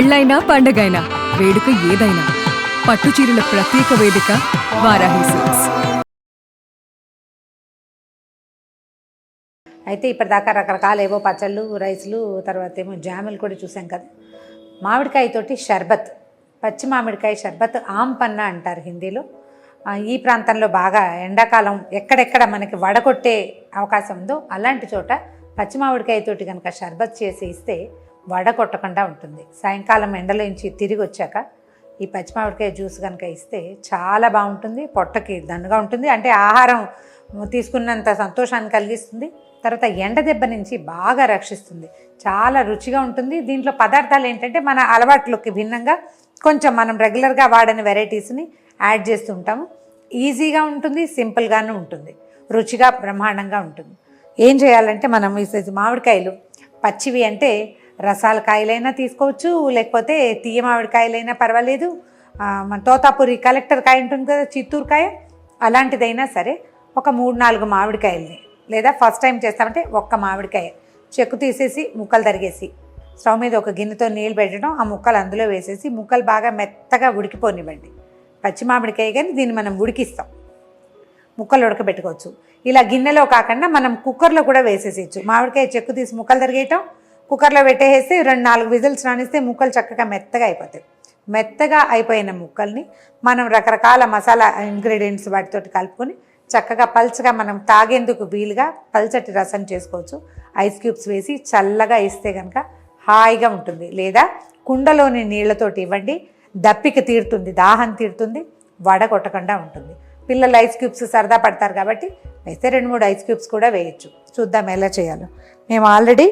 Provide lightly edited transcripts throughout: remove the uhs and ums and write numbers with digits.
పెళ్ళైనా పండగైనా వేడుక ఏదైనా పట్టుచీరల ప్రత్యేక వేదిక వారాహి సిల్క్స్. అయితే ఇప్పటిదాకా రకరకాల ఏవో పచ్చళ్ళు, రైసులు, తర్వాత ఏమో జాములు కూడా చూసాం కదా. మామిడికాయతోటి షర్బత్, పచ్చి మామిడికాయ షర్బత్ ఆంపన్న అంటారు హిందీలో. ఈ ప్రాంతంలో బాగా ఎండాకాలం ఎక్కడెక్కడ మనకి వడగొట్టే అవకాశం ఉందో అలాంటి చోట పచ్చి మామిడికాయతోటి కనుక షర్బత్ చేసి ఇస్తే వడగొట్టకుండా ఉంటుంది. సాయంకాలం ఎండలోంచి తిరిగి వచ్చాక ఈ పచ్చి మామిడికాయ జ్యూస్ కనుక ఇస్తే చాలా బాగుంటుంది, పొట్టకి దండుగా ఉంటుంది, అంటే ఆహారం తీసుకున్నంత సంతోషాన్ని కలిగిస్తుంది. తర్వాత ఎండ దెబ్బ నుంచి బాగా రక్షిస్తుంది, చాలా రుచిగా ఉంటుంది. దీంట్లో పదార్థాలు ఏంటంటే మన అలవాట్లోకి భిన్నంగా కొంచెం మనం రెగ్యులర్గా వాడని వెరైటీస్ని యాడ్ చేస్తూ ఉంటాము. ఈజీగా ఉంటుంది, సింపుల్గానే ఉంటుంది, రుచిగా బ్రహ్మాండంగా ఉంటుంది. ఏం చేయాలంటే మనం ఈ మామిడికాయలు పచ్చివి అంటే రసాల కాయలైనా తీసుకోవచ్చు, లేకపోతే తీయ మామిడికాయలైనా పర్వాలేదు. మన తోతాపూరి కలెక్టర్ కాయ ఉంటుంది కదా, చిత్తూరు కాయ, అలాంటిదైనా సరే ఒక 3-4 మామిడికాయలని, లేదా ఫస్ట్ టైం చేస్తామంటే ఒక్క మామిడికాయ చెక్కు తీసేసి ముక్కలు తరిగేసి స్టవ్ మీద ఒక గిన్నెతో నీళ్ళు పెట్టడం, ఆ ముక్కలు అందులో వేసేసి ముక్కలు బాగా మెత్తగా ఉడికిపోనివ్వండి. పచ్చి మామిడికాయ కానీ దీన్ని మనం ఉడికిస్తాం, ముక్కలు ఉడకబెట్టుకోవచ్చు. ఇలా గిన్నెలో కాకుండా మనం కుక్కర్లో కూడా వేసేసేయచ్చు. మామిడికాయ చెక్కు తీసి ముక్కలు తరిగేయటం, కుక్కర్లో పెట్టేసి 2-4 విజిల్స్ రానిస్తే ముక్కలు చక్కగా మెత్తగా అయిపోతాయి. మెత్తగా అయిపోయిన ముక్కల్ని మనం రకరకాల మసాలా ఇంగ్రీడియంట్స్ వాటితోటి కలుపుకొని చక్కగా పల్చగా మనం తాగేందుకు వీలుగా పల్చటి రసం చేసుకోవచ్చు. ఐస్ క్యూబ్స్ వేసి చల్లగా ఇస్తే కనుక హాయిగా ఉంటుంది. లేదా కుండలోని నీళ్లతోటి ఇవ్వండి, దప్పిక తీరుతుంది, దాహం తీరుతుంది, వడగొట్టకుండా ఉంటుంది. పిల్లలు ఐస్ క్యూబ్స్ సరదా పడతారు కాబట్టి వేస్తే 2-3 ఐస్ క్యూబ్స్ కూడా వేయచ్చు. చూద్దాం ఎలా చేయాలో. మేము ఆల్రెడీ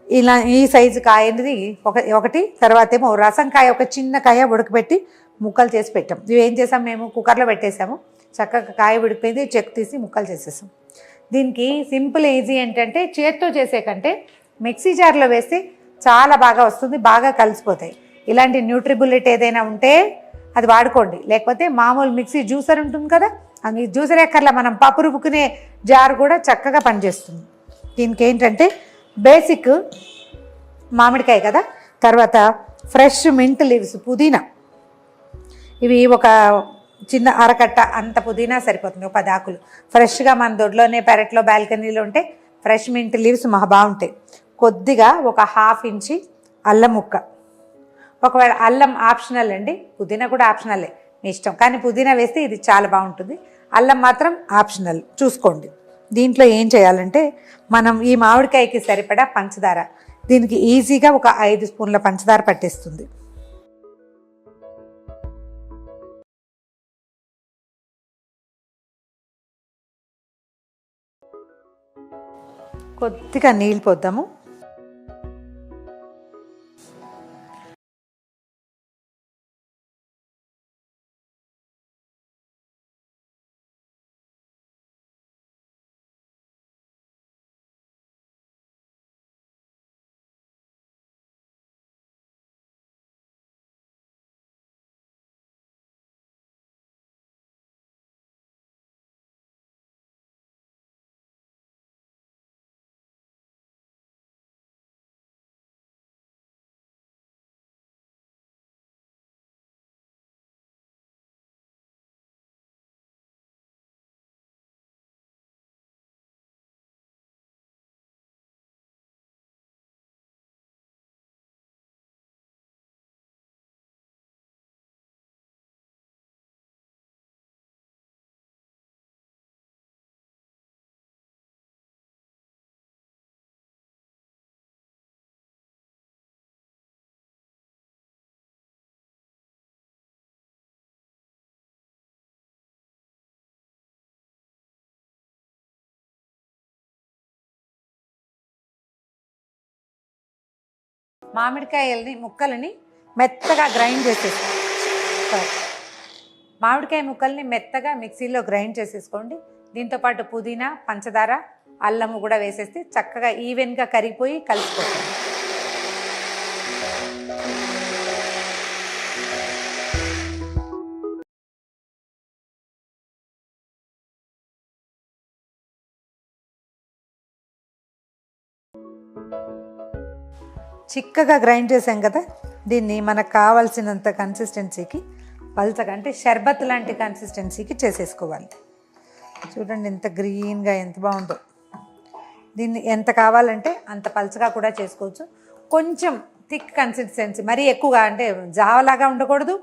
ఇలా ఈ సైజు కాయనిది ఒకటి, తర్వాత ఏమో రసం కాయ ఒక చిన్న కాయ ఉడకబెట్టి ముక్కలు చేసి పెట్టాం. ఇవి ఏం చేసాం, మేము కుక్కర్లో పెట్టేసాము, చక్కగా కాయ ఉడికిపోయింది, చెక్ తీసి ముక్కలు చేసేసాం. దీనికి సింపుల్ ఈజీ ఏంటంటే చేత్తో చేసే కంటే మిక్సీ జార్లో వేస్తే చాలా బాగా వస్తుంది, బాగా కలిసిపోతాయి. ఇలాంటి న్యూట్రిబుల్లెట్ ఏదైనా ఉంటే అది వాడుకోండి, లేకపోతే మామూలు మిక్సీ జ్యూసర్ ఉంటుంది కదా, అది జ్యూసర్ ఎక్కర్లా, మనం పప్పు రుబ్బుకునే జార్ కూడా చక్కగా పనిచేస్తుంది. దీనికి ఏంటంటే బేసిక్ మామిడికాయ కదా, తర్వాత ఫ్రెష్ మింట్ లీవ్స్, పుదీనా, ఇవి ఒక చిన్న అరకట్ట అంత పుదీనా సరిపోతుంది, ఒక 10 ఆకులు. ఫ్రెష్గా మన దొడ్లోనే పెరట్లో బాల్కనీలో ఉంటే ఫ్రెష్ మింట్ లీవ్స్ మహా బాగుంటాయి. కొద్దిగా ఒక 1/2 ఇంచి అల్లం ముక్క, ఒకవేళ అల్లం ఆప్షనల్ అండి, పుదీనా కూడా ఆప్షనలే, మీ ఇష్టం, కానీ పుదీనా వేస్తే ఇది చాలా బాగుంటుంది. అల్లం మాత్రం ఆప్షనల్, చూసుకోండి. దీంట్లో ఏం చేయాలంటే మనం ఈ మామిడికాయకి సరిపడా పంచదార, దీనికి ఈజీగా ఒక 5 స్పూన్ల పంచదార పట్టేస్తుంది. కొద్దిగా నీళ్ళు పోద్దాము. మామిడికాయల్ని ముక్కలని మెత్తగా గ్రైండ్ చేసేసుకోండి. మామిడికాయ ముక్కల్ని మెత్తగా మిక్సీలో గ్రైండ్ చేసేసుకోండి. దీంతోపాటు పుదీనా, పంచదార, అల్లము కూడా వేసేస్తే చక్కగా ఈవెన్గా కరిగిపోయి కలిసిపోతుంది. చిక్కగా గ్రైండ్ చేసాం కదా, దీన్ని మనకు కావాల్సినంత కన్సిస్టెన్సీకి పల్చగా అంటే షర్బత్ లాంటి కన్సిస్టెన్సీకి చేసేసుకోవాలి. చూడండి ఎంత గ్రీన్గా ఎంత బాగుందో. దీన్ని ఎంత కావాలంటే అంత పల్చగా కూడా చేసుకోవచ్చు. కొంచెం థిక్ కన్సిస్టెన్సీ, మరీ ఎక్కువగా అంటే జావలాగా ఉండకూడదు,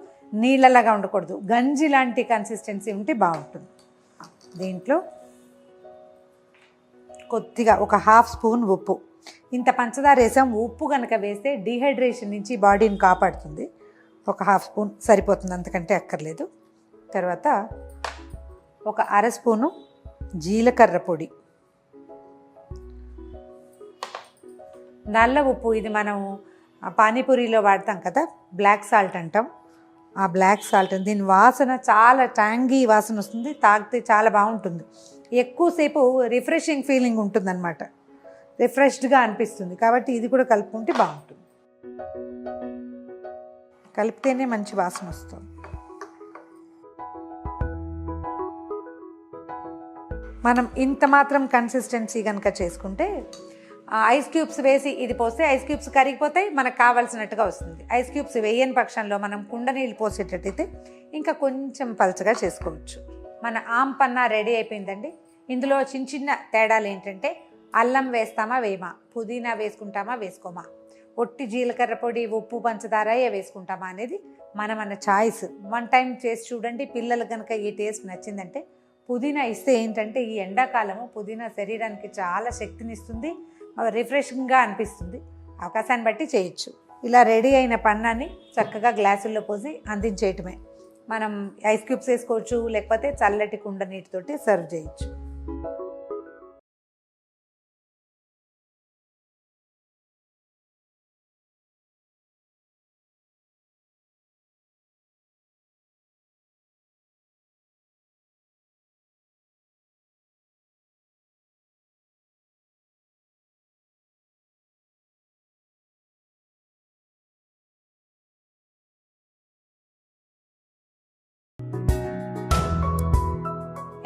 నీళ్ళలాగా ఉండకూడదు, గంజి లాంటి కన్సిస్టెన్సీ ఉంటే బాగుంటుంది. దీంట్లో కొద్దిగా ఒక 1/2 స్పూన్ ఉప్పు. ఇంత పంచదార వేసాం, ఉప్పు కనుక వేస్తే డీహైడ్రేషన్ నుంచి బాడీని కాపాడుతుంది. ఒక 1/2 స్పూన్ సరిపోతుంది, అంతకంటే అక్కర్లేదు. తర్వాత ఒక 1/2 స్పూను జీలకర్ర పొడి, నల్ల ఉప్పు. ఇది మనం పానీపూరిలో వాడతాం కదా, బ్లాక్ సాల్ట్ అంటాం. ఆ బ్లాక్ సాల్ట్, దీని వాసన చాలా ట్యాంగీ వాసన వస్తుంది, తాగితే చాలా బాగుంటుంది. ఎక్కువసేపు రిఫ్రెషింగ్ ఫీలింగ్ ఉంటుందన్నమాట, రిఫ్రెష్డ్గా అనిపిస్తుంది. కాబట్టి ఇది కూడా కలుపుకుంటే బాగుంటుంది. కలిపితేనే మంచి వాసన వస్తుంది. మనం ఇంత మాత్రం కన్సిస్టెన్సీ కనుక చేసుకుంటే ఐస్ క్యూబ్స్ వేసి ఇది పోస్తే ఐస్ క్యూబ్స్ కరిగిపోతాయి, మనకు కావాల్సినట్టుగా వస్తుంది. ఐస్ క్యూబ్స్ వేయని పక్షంలో మనం కుండ నీళ్ళు పోసేటట్టయితే ఇంకా కొంచెం పలుచగా చేసుకోవచ్చు. మన ఆమ్ పన్నా రెడీ అయిపోయిందండి. ఇందులో చిన్న చిన్న తేడాలు ఏంటంటే అల్లం వేస్తామా వేయమా, పుదీనా వేసుకుంటామా వేసుకోమా, ఒట్టి జీలకర్ర పొడి, ఉప్పు, పంచదార వేసుకుంటామా అనేది మన చాయిస్. 1 టైం చేసి చూడండి. పిల్లలు కనుక ఈ టేస్ట్ నచ్చిందంటే పుదీనా ఇస్తే ఏంటంటే ఈ ఎండాకాలము పుదీనా శరీరానికి చాలా శక్తినిస్తుంది, రిఫ్రెషింగ్గా అనిపిస్తుంది. అవకాశాన్ని బట్టి చేయొచ్చు. ఇలా రెడీ అయిన పన్నాన్ని చక్కగా గ్లాసుల్లో పోసి అందించేయటమే. మనం ఐస్ క్యూబ్స్ వేసుకోవచ్చు, లేకపోతే చల్లటి కుండ నీటితోటి సర్వ్ చేయొచ్చు.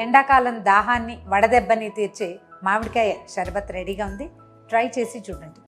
ఎండాకాలం దాహాన్ని, వడదెబ్బని తీర్చే మామిడికాయ షర్బత్ రెడీగా ఉంది. ట్రై చేసి చూడండి.